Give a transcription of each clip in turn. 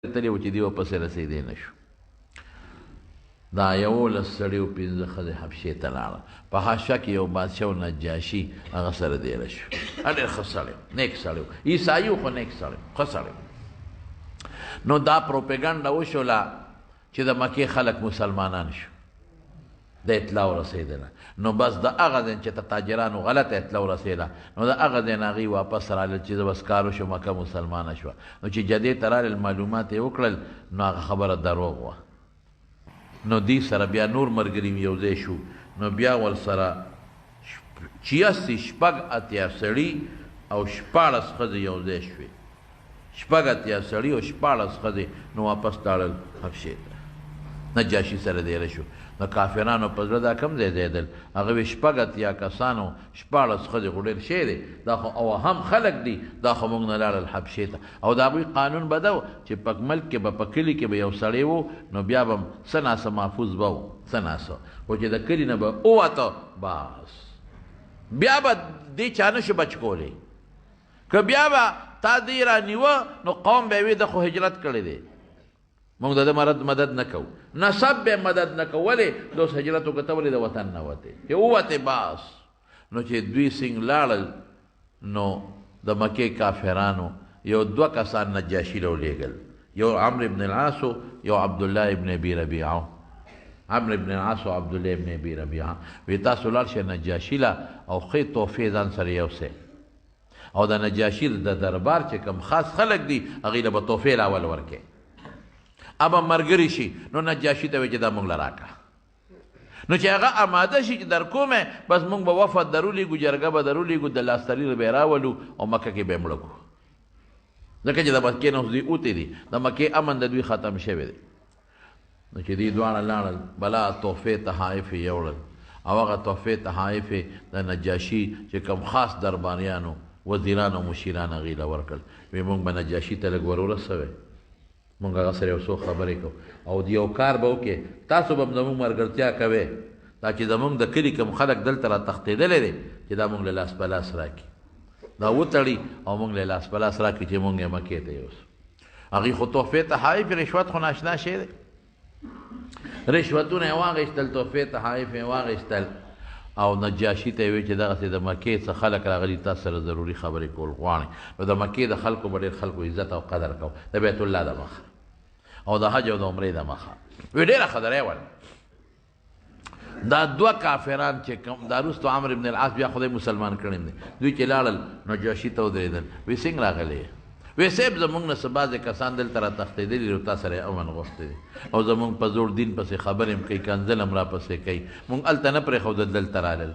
تلی و چې دی ورپسې رسېدی نه شو. دا 11 سړي و 15 ښځې حبشې ته لاړه. په حبشه کې یو بادشاه و نجاشي، هغه سره دیره شو. ډېر ښه سړی و، نیک سړی و، عیسایي و خو نیک سړی و، ښه سړی و. نو دا پروپیګنډه وشوله چې د مکې خلک مسلمانان شو، د اطلاع ورسېدله. نو بس د هغه ځای چې تاجرانو غلطه اطلاع ورسېده، نو د هغه ځای نه هغوی واپس رالل چې بس کار وشو، مکه مسلمانه شوه. نو چې جدې ته رالل معلومات یې وکړل، نو هغه خبره دروغ وه. نو دی سره بیا نور ملګري یو ځای شو، نو بیا ورسره 86 شپږ اتیا سړي او 14 ښځې یو ځای شوې. 80 سړي او 14 ښځې نو واپس لاړل حبشې ته. نجاشي سره دیره شو. د کافرانو په زړه دا کم ځای ځایدل، هغه وی 80 کسانو 14 ښځې خو ډېر شی دی، دا خو اوهم خلک دي، دا خو موږ نه لاړل حبشې ته. او د هغوی قانون به دا و چې په ملک کې به په کلي کې به یو سړی و، نو بیا به څه ناسه محفوظ به و، څه ناسه خو چې د کلي نه به ووته، بس بیا به دې چا نه شو بچ کولی. که بیا به تا دې رانیوه، نو قوم به یې وي د خو هجرت کړی دی، موږ د ده مدد نه کوو، نسب به مدد نه کوو. ولې د اوس هجرت وکړه ته ولې د وطن نه وتې؟ چې ووتې بس. نو چې دوی څنګ لاړل، نو د مکې کافرانو یو 2 کسان نجاشي له ولېږل، یو عمرو بن العاص و یو عبدالله ابن ابي ربیعه. عمرو بن العاص او عبدالله ابن ابي ربیعه وی تاسو لاړ شئ نجاشي له او ښې تحفې ځان سره یوسئ، او د نجاشي د دربار چې کوم خاص خلک دي هغوی له به تحفې لاول ورکړئ. ابا مرګري شي، نو نجاشي ته وی چې دا موږ له راکړه. نو چې هغه آماده شي چې در کومه، بس موږ به وفد درولیږو، جرګه به درولیږو، د لاستریر به یې راولو او مکه کې به یې مړه کړو. ځکه چې د مکې نه اوس دوی اوتې دي، د مکې امن د دوی ختم شوی دی. نو چې دوی دواړه لاړل، بلا تحفې تحائف یې یوړل، او هغه تحفې تحائف د نجاشي چې کوم خاص درباریانو، وزیران او مشیران هغوی له ورکړل. وی موږ به نجاشي ته لږ ور ورسوئ، مونږ هغه سره یو څو خبرې کوو، او د یو کار به وکړې، تاسو به هم زمونږ ملګرتیا کوئ، دا چې زمونږ د کلي کوم خلک دلته را تښتېدلی دی، چې دا مونږ له لاس په لاس راکړي، دا وتړي او مونږ له لاس په لاس راکړي چې مونږ یې مکې ته یوسو. هغوی خو تحفې تحائف رشوت خو ناشنا شی دی، رشوتونه یې واخېستل، تحفې تحائف یې واخېستل. او نجاشي ته یې ویل چې دغسې د مکې څه خلک راغلي، تاسو سره ضروري خبرې کول غواړئ. نو د مکې د خلکو به ډېر خلکو عزت او قدر کو، د بیت الله د مخه او د حج او د عمرې د مخه. وی ډېره ښه درې ول. دا 2 کافران چې کوم دا وروستو عمرو بن العاص بیا خدای مسلمان کړی دی، دوی چې لاړل نجاشي ته ودرېدل. وی څنګه راغلی؟ وی صاحب زمونږ نه څه بعضې کسان دلته را تښتېدلي او تا سره یې امن غوښتی دی، او زمونږ په زوړ دین پسې خبرې هم کوي، کنځل هم راپسې کوي، مونږ هلته نه پرېښودل، دلته رالل،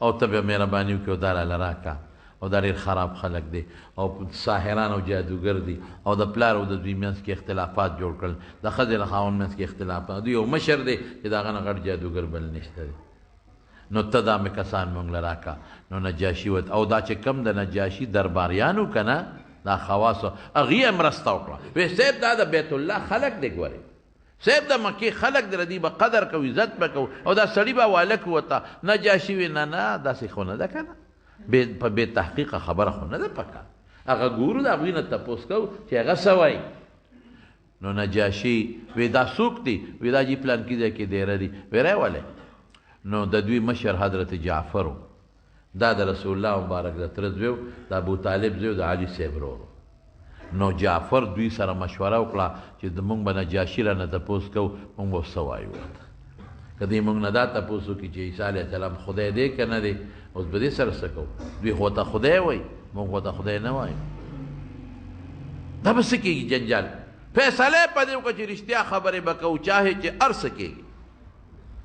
او ته بیا مهرباني وکړې او دا راله راکړه. او دا ډېر خراب خلک دی، او ساحران او جادوګر دي، او د پلار او د دوی منځ کې اختلافات جوړ کړل، د ښځې له خاوند منځ کې اختلافات. دوی یو مشر دی چې د هغه نه غټ جادوګر بل نشته دی. نو ته دا مې کسان موږ له راکړه. نو نجاشي وت، او دا چې کم د نجاشي درباریانو که نه، دا خواصو هغوی یې مرسته وکړه. وی صاحب دا د بیت الله خلک دی، ګورې صاحب د مکې خلک دی، ردی به قدر کوو، عزت به کوو، او دا سړي به والک وته. نجاشي وی نه نه، داسې خو نه ده که نه، په بې تحقیقه خبره خو نه ده پکار، هغه ګورو د هغوی نه تپوس کوو چې هغه څه وایي. نو نجاشي وی دا څوک دي؟ وی دا جي پلانکي ځای کې دیره دي. وی ولې؟ نو د دوی مشر حضرت جعفر و، دا د رسول الله مبارک د تره زوی و، د ابو طالب زوی و، د علي صاحب ورور و. نو جعفر دوی سره مشوره وکړه چې موږ به نجاشي را نه تپوس کوو، موږ به څه وایو ورته. که دوی موږ نه دا تپوس وکړي چې عیسی علیه السلام خدای دی که نه دی، اوس به دې سره څه کوو؟ دوی خو ته خدای وایي، موږ خو ته خدای نه وایو. دا به څه کېږي جنجال؟ فیصله یې په دې وکړه چې رښتیا خبرې به کوو، چاهې چې هر څه کېږي،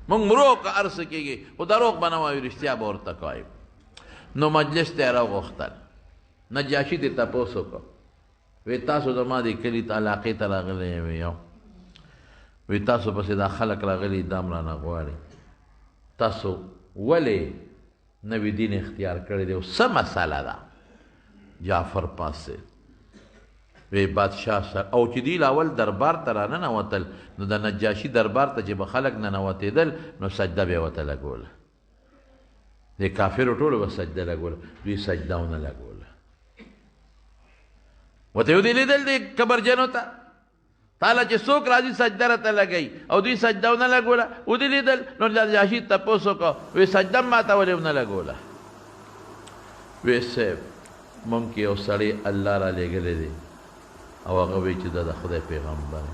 موږ مرو که هر څه کېږي، خو دروغ به نه وایو، رښتیا به ورته کوایو. نو مجلس ته یې راوغوښتل، نجاشي ته تپوس وکړه، وی تاسو زما دې کلي ته علاقې ته راغلی یې؟ وی وی تاسو پسې دا خلک راغلي، دام رانه غواړي، تاسو ولې نوی دین اختیار کړی دی او څه مسله ده؟ جعفر پاسې وی بادشاه سره، او چې دوی لاول دربار ته را ننوتل، نو د نجاشي دربار ته چې به خلک ننوتېدل، نو سجده به یې ورته لګوله، د کافرو ټولو به سجده لګوله، دوی سجده ونه لګوله. ورته یې ودې لیدل دې کبرجنو ته، تاله چې څوک راځي سجده راته لګوي او دوی سجده ونه لګوله ودې لیدل نو نجاشي تپوس وکړه وی سجده ما ته ولې ونه لګوله وی صاحب مونږ کې یو سړی الله را لېږلی دی او هغه وی چې دا د خدای پیغمبر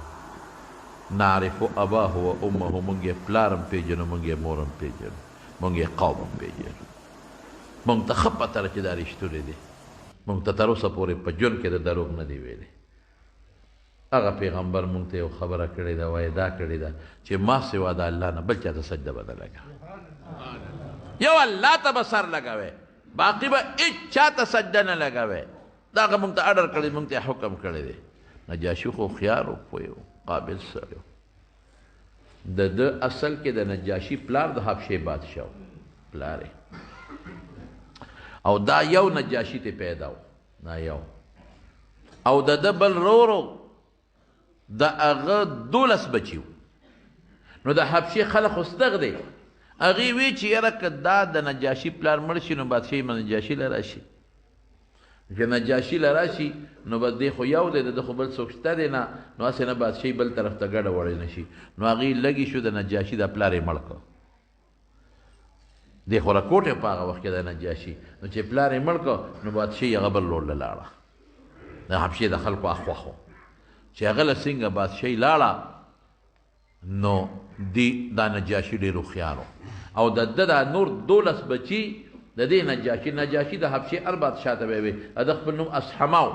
نعرف اباه و امه مونږ یې پلار هم پېژنو مونږ یې مور هم پېژنو مونږ یې قوم هم پېژنو مونږ ته ښه پته ده چې دا رښتونی دی مونږ ته تر اوسه پورې په ژوند کې د دروغ نه دی ویلی هغه پیغمبر مونږ ته یو خبره کړې ده وعده کړې ده چې ما سوا د الله نه بل چا ته سجده به نه لګوې یو الله ته به سر لګوې باقي به هېڅ چا ته سجده نه لګوې دا هغه مونږ ته اډر کړی مونږ ته حکم کړی دی نجاشي خو هوښیار و پوه و قابل سړی و د ده اصل کې د نجاشي پلار د حبشې بادشاه و پلار او دا یو نجاشي ته پیدا و دا یو او د ده بل رورو د هغه 12 بچي وو نو د حبشې خلک خو ستغ دی هغې وی چې یاره که دا د نجاشي پلار مړ شي نو بادشاهي به نجاشي له راشي که نجاشي له راشي نو به دی خو یو دی د ده خو بل څوک شته دی نه نو هسې نه بادشاهي بل طرف ته ګډه وړی نه شي نو هغې لږې شو د نجاشي دا پلار یې مړ کړ دی خو راکوټ په هغه وخت کې د نجاشي نو چې پلار یې مړ کړ نو بادشاهي هغه بل لور له لاړه د حبشې د خلکو اخوخ و چې هغه له څنګه بادشاهي لاړه نو دی دا نجاشي ډېر هوښیار او د ده دا نور 12 بچي د دې نجاشي د حبشې هر بادشاه ته به وي د خپل نوم اصحما و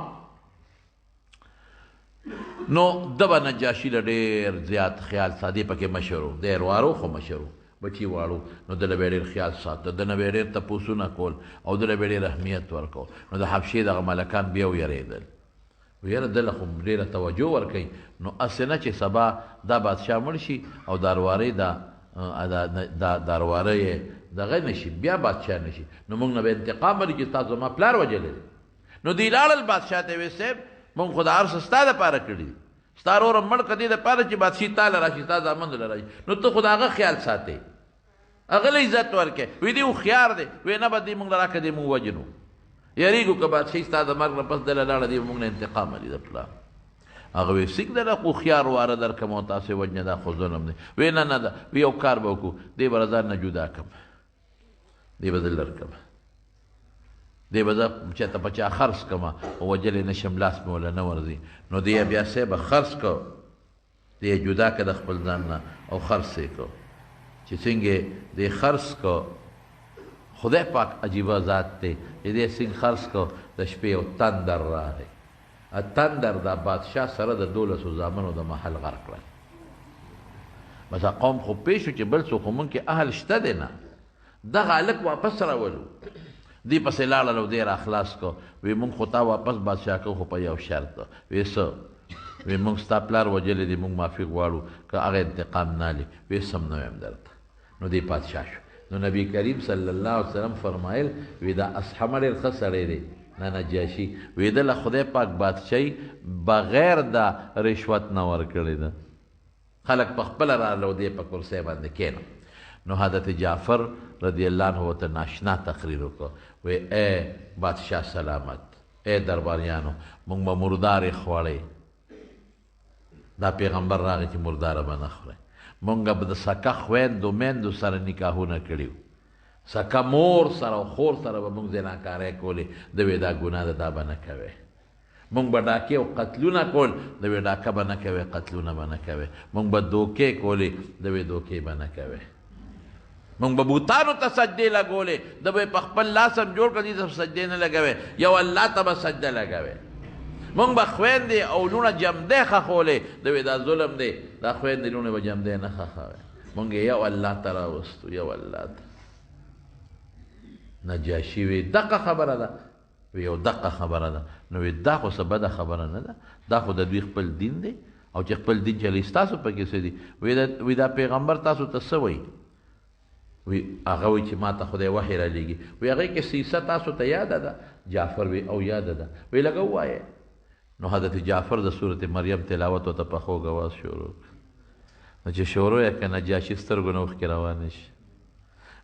نو ده به نجاشي له ډېر زیات خیال ساتي پکې مشر و ډېر وارو خو مشر و بچي واړو نو دله به ډېر خیال ساته دنه به ډېر تپوسونه کول او دله به ډېر اهمیت ورکول نو د حبشې دغه ملکان بیا ویرېدل ویره دله خو ډېره توجه ورکوي نو هسې نه چې سبا دا بادشاه مړ شي او داروارۍ دا دارواره یې دغه نه شي بیا بادشاه نه شي نو موږ نه به انتقام ولي چې تاسو زما پلار وژلی دی نو دوی لاړل بادشاه ته وی صاحب موږ خو دا هر څه ستا دپاره کړي دي ستا روره مړ که دې دپاره چې بادشاهي تا له راشي ستا زامن له راشي نو ته خو د هغه خیال ساتې هغه له عزت ورکې وی دی هوښیار دی وی نه به دې موږ له راکړه دې موږ وجنو یریږو که بادشاهي ستا د مرګ نه پس دله لاړه دې موږ نه انتقام ولي د پلار هغه وی سیک دله خو هوښیار واره درکړم او تاسې وجنه دا خو ظلم دی وی نه نه ده وی یو کار به وکړو دې به له ځان نه جدا کړم دې به زه لرکړم دې به زه چېرته په چا خرڅ کړم او وجلی نه شم لاس مې وله نه ورځي نو دې یې بیا صاحبه خرڅ کړ دې یې جدا کړه د خپل ځان نه او خرڅ یې کړ چې څنګه دې خرڅ کړ خدای پاک عجیبه ذات دی چې دې څنګه خرڅ کړ د شپې یو تندر راغی تندر دا بادشاه سره د 12 زامنو د محل غرق کړل بس قوم خو پېښ شو چې بل څوک مونږ کې اهل شته دی نه دغه هلک واپس راولو دی پسې لاړل او دی را خلاص کړو وی مونږ خو تا واپس بادشاه کړو خو په یو شرط وی څه وی مونږ ستا پلار وژلی دی مونږ معافي غواړو که هغه انتقام نه لي وی سم نه ویم درته نو دی پادشاه شو نو نبی کریم صلی الله علیه وسلم فرمایل وی دا اصحمه ډېر ښه سړی دی نه نجاشي وی دله خدای پاک بادشاهي بغیر د رشوت نه ورکړې ده خلک په خپله راغله او دی په کرسۍ باندې کېنه نو حضرت جعفر رضی الله عنه ورته ناشنا تقریر وکړه وی ای بادشاه سلامت ای درباریانو موږ به مردارې خوړی دا پیغمبر راغی چې مرداره به نه خورئ موږ به د سکه خویندو میندو سره نکاحونه کړي وو سکه مور سره او خور سره به موږ زناکارۍ کولې د وی دا ګناه ده دا به نه کوې مونږ به ډاکې او قتلونه کول د وی ډاکه به نه کوې قتلونه به نه کوې مونږ به دوکې کولې د وی دوکې به نه کوې مونږ به بوتانو ته سجدې لګولې د به په خپل لاس هم جوړ کړه دې ته سجدې نه لګوې یو الله ته به سجده لګوې مونږ به خویندې او لوڼه جمدې ښخولې د وی دا ظلم دی دا خویندې لوڼې به جمدې نه ښخوې مونږ یو الله ته راوستو یو الله ته نجاشي وی دقه خبره ده وی یو دقه خبره ده نو وی دا خو څه بده خبره نه ده دا خو د دوی خپل دین دی او چې خپل دین چلی ستاسو پکې څه دي وی دا پیغمبر تاسو ته څه وایي وی هغه وی چې ما ته خدای وحی را لېږي وی هغې کې سیسه تاسو ته یاده ده جعفر وی او یاده ده وی لږه ووایه نو حضرت جعفر د صورت مریم تلاوت ورته په خوږ اواز شروع نو چې شروع یې که نجاشي سترګو نه اوښکې روانې شي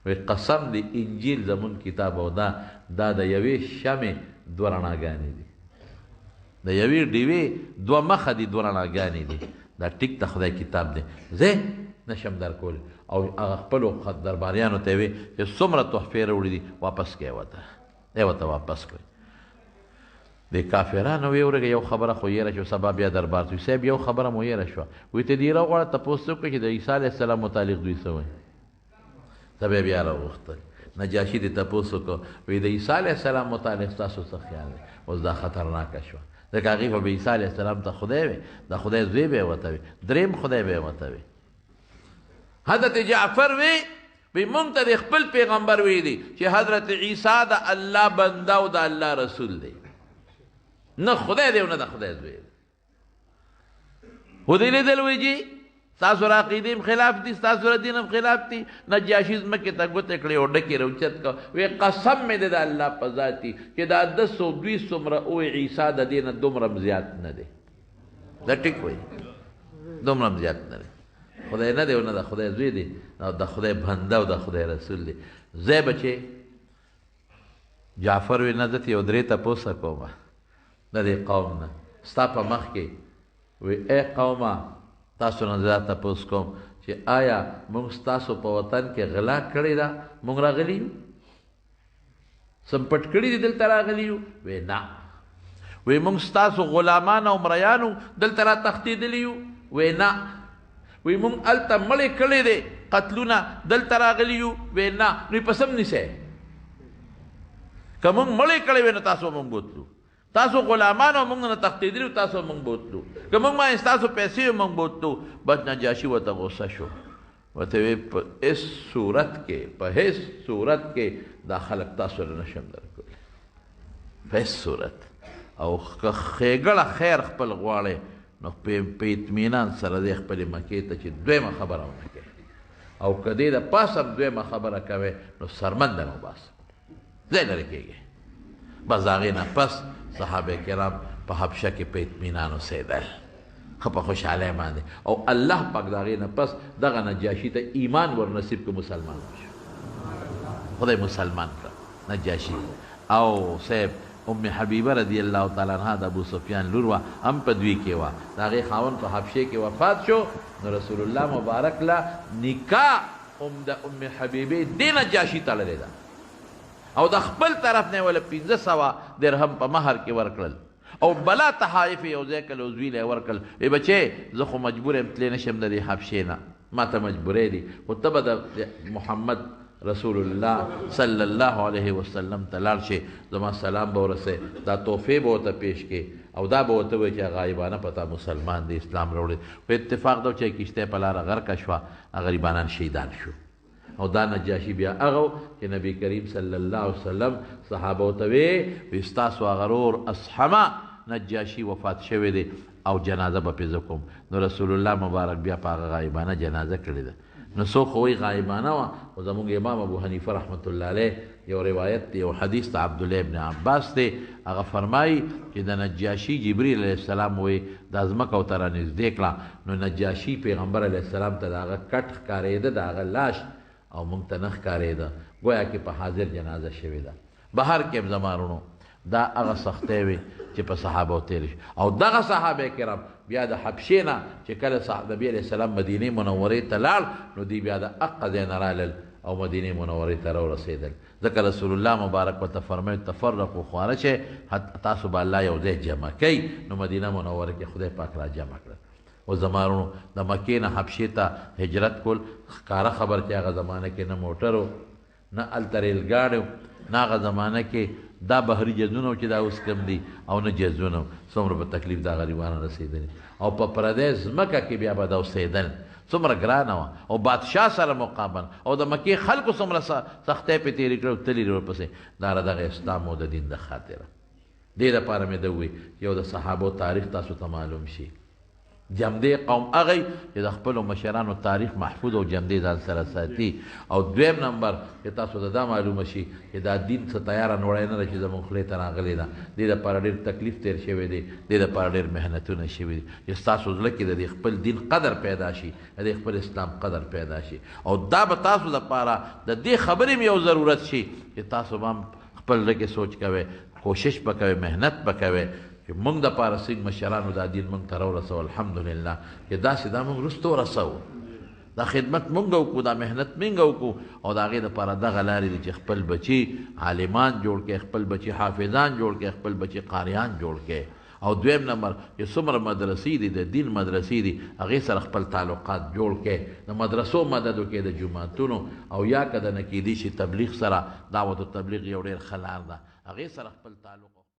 وی قسم دی انجیل زمون کتاب او دا د یوې شمې دوه رڼاګانې دي د یوې ډیوې دوه مخه دي، دوه رڼاګانې دي. دا ټیک د خدای کتاب دی، زه نشم درکولی. او هغه خپلو درباریانو ته یې وې چې څومره تحفې راوړي دي واپس کړئ ورته، دی ورته واپس کړئ. د کافرانو ویې ورګه یو خبره خو یېره شوه، سبا بیا دربار ته صاحب یو خبره مو یېره شوه، وایي ته دې راغواړه تپوس وکړه چې د عیسی علیه السلام متعلق دوی څه وایي. ته بیا راوغوښتل، نجاشي دې تپوس وکړه، وایي د عیسی علیه السلام متعلق ستاسو څه خیال دی؟ اوس دا خطرناکه شوه، ځکه هغې خو به عیسی علیه السلام ته خدای وی، د خدای زوی به یې ورته وي، درېیم خدای به یې ورته وي. حضرت جعفر وی مونږ ته د خپل پیغمبر ویلي چې حضرت عیسی د الله بنده او د الله رسول دی، نه خدای دی او نه د خدای زوی دی. خو دې لیدل وایي چې ستاسو را عقیدې هم خلاف دي، ستاسو را دین هم خلاف دي. نجاشي ځمکې ته ګوتې کړې او ډکې راوچت کړه، وایي قسم مې دی د الله په ذات چې دا 200 څومره وایي عیسی د دې نه دومره هم زیات نه دی. دا ټیک وایي، دومره هم زیات نه دی، خدای نه دی او نه د خدای زوی دی، او د خدای بنده او د خدای رسول دی. زه بچې جعفر وی نه زه یو درې تپوسه کومه د دې قوم نه ستا په مخ کې، وی ای قومه تاسو نه زه تپوس کوم چې آیا موږ ستاسو په وطن کې غلا کړې ده؟ موږ راغلي یو سم پټ کړي دي دلته راغلي یو؟ وی نه. وی موږ ستاسو غلامان او مریانو دلته را تښتېدلي یو؟ وی نه. وی مونږ هلته مړې کړې دی قتلونه دلته راغلي یو؟ وی نه. نو په سم نیسئ، که مونږ مړې کړې وې نو تاسو مونږ بوتلو، تاسو غلامان او مونږ نه تښتېدلي وو تاسو مونږ بوتلو، که مونږ باندې ستاسو پیسې وې مونږ بوتلو. بس نجاشي ورته غوسه شو، ورته وی په هېڅ صورت کې، په هېڅ صورت کې دا خلک تاسو له نشم درکولی، په هېڅ صورت. او که ښېګړه خیر خپل غواړئ نو په اطمینان سره دې خپلې مکې ته چې دویمه خبره ونه کوې، او که دې د پاسه دویمه خبره کوې نو سرمنده نه وباسه، ځای لرې کېږي. بس د هغې نه پس صحابه کرام په حبشه کې په اطمینان اوسېدل، ښه په خوشحالۍ باندې. او الله پاک د هغې نه پس دغه نجاشي ته ایمان ور نصیب کړه، مسلمان شو، خدای مسلمان کړه نجاشي. او صاحب ام حبیبه رضی الله تعالی عنها د ابو سفیان لور وه، هم په دوی کې وه، د هغې خاوند په حبشې کې وفات شو، نو رسول الله مبارک له نکاح د ام حبیبې دې نجاشي تړلې ده، او د خپل طرف نه یې وله 500 درهم په مهر کې ورکړل، او بلا تحایف یې یو ځای کړل او زوی له یې ورکړل. وی بچې زه خو مجبور یم تللی نه شم د دې حبشې نه، ما ته مجبورۍ دي، خو ته به د محمد رسول الله صلی الله علیه وسلم ته لاړ شي، زما سلام به ورسې، دا تحفې به ورته پیش کې، او دا به ورته وایي چې غایبانه پتا مسلمان دی، اسلام راوړی. خو اتفاق ده چې کښتۍ په لاره غرقه شوه، غریبانان شهیدان شو. او دا نجاشي بیا هغه چې نبی کریم صلی الله علیه وسلم صحابه ورته وی ستاسو هغه ورور اصحمه نجاشي وفات شوی دی او جنازه به پرې زه کوم. نو رسول الله مبارک بیا په هغه غایبانه جنازه کړې ده. نو څوک خو وایي غایبانه وه، خو زمونږ امام ابو حنیفه رحمت الله علیه یو روایت دی، یو حدیث د عبدالله ابن عباس دی، هغه فرمایي چې د نجاشي جبریل علیه السلام وایي دا ځمکه ورته رانږدې کړه، نو نجاشي پیغمبر علیه السلام ته د هغه کټ ښکارېده، د هغه لاش، او مونږ ته نه ښکارېده، گویا کې په حاضر جنازه شوې ده. بهر کې هم زمانونو دا هغه سختۍ وې چې په صحابو تېرې شي. او دغه صحابه کرام بیا د حبشې نه چې کله نبي علیه السلام مدینې منورې ته لاړ، نو دوی بیا د هغه ځای نه رالل او مدینې منورې ته راورسېدل، ځکه رسول الله مبارک ورته فرمایي تفرقو خواره چې تاسو به الله یو ځای جمع کوي. نو مدینه منوره کې خدای پاک را جمع کړل. و زمانو د مکې نه حبشې ته هجرت کول ښکاره خبر چې هغه زمانه کې نه موټر و، نه هلته ریلګاډی و، نه هغه زمانه کې دا بحري جهازونه چې دا اوس کم دي، او نه جهازونه، څومره په تکلیف دا غریبانو رسېدلي، او په پردی ځمکه کې بیا به دا اوسېدل څومره ګرانه وه، او بادشاه سره مقابل، او د مکې خلکو څومره سختۍ پې تېرې کړې او تللي ورپسې، دا دغه اسلام او د دین د خاطره. دې دپاره مې ده ووایي یو د صحابو تاریخ تاسو ته معلوم شي. جمدې قوم هغه چې د خپلو مشرانو تاریخ محفوظ او جمدې ځان سره ساتي. او دویم نمبر چې تاسو ته دا معلومه شي چې دا دین څه تیاره نوړی نه ده چې زموږ خولې ته راغلی ده، دې دپاره ډېر تکلیف تېر شوی دی، دې دپاره ډېر محنتونه شوي دي چې ستاسو زړه کې د دې خپل دین قدر پیدا شي، د دې خپل اسلام قدر پیدا شي. او دا به تاسو دپاره د دې خبرې م یو ضرورت شي چې تاسو به هم خپل زړه کې سوچ کوئ، کوشش به کوئ، محنت به کوئ چې موږ د پاره څنګه مشرانو دا دین موږ ته راورسو الحمدلله چې داسې دا موږ رستو رسو دا خدمت مونږ وکړو دا محنت مونږ وکړو او د هغې دپاره دغه لارې دي چې خپل بچي عالمان جوړ کړي خپل بچي حافظان جوړ کړي خپل بچي قاریان جوړ کړي او دویم نمبر چې څومره مدرسې دي د دین مدرسې دي هغې سره خپل تعلقات جوړ کړي د مدرسو مدد وکړي د جوماتونو او یا که د نه کیدی شي تبلیغ سره دعوت التبلیغ یو ډېر ښه لار ده هغې سره خپل تعلق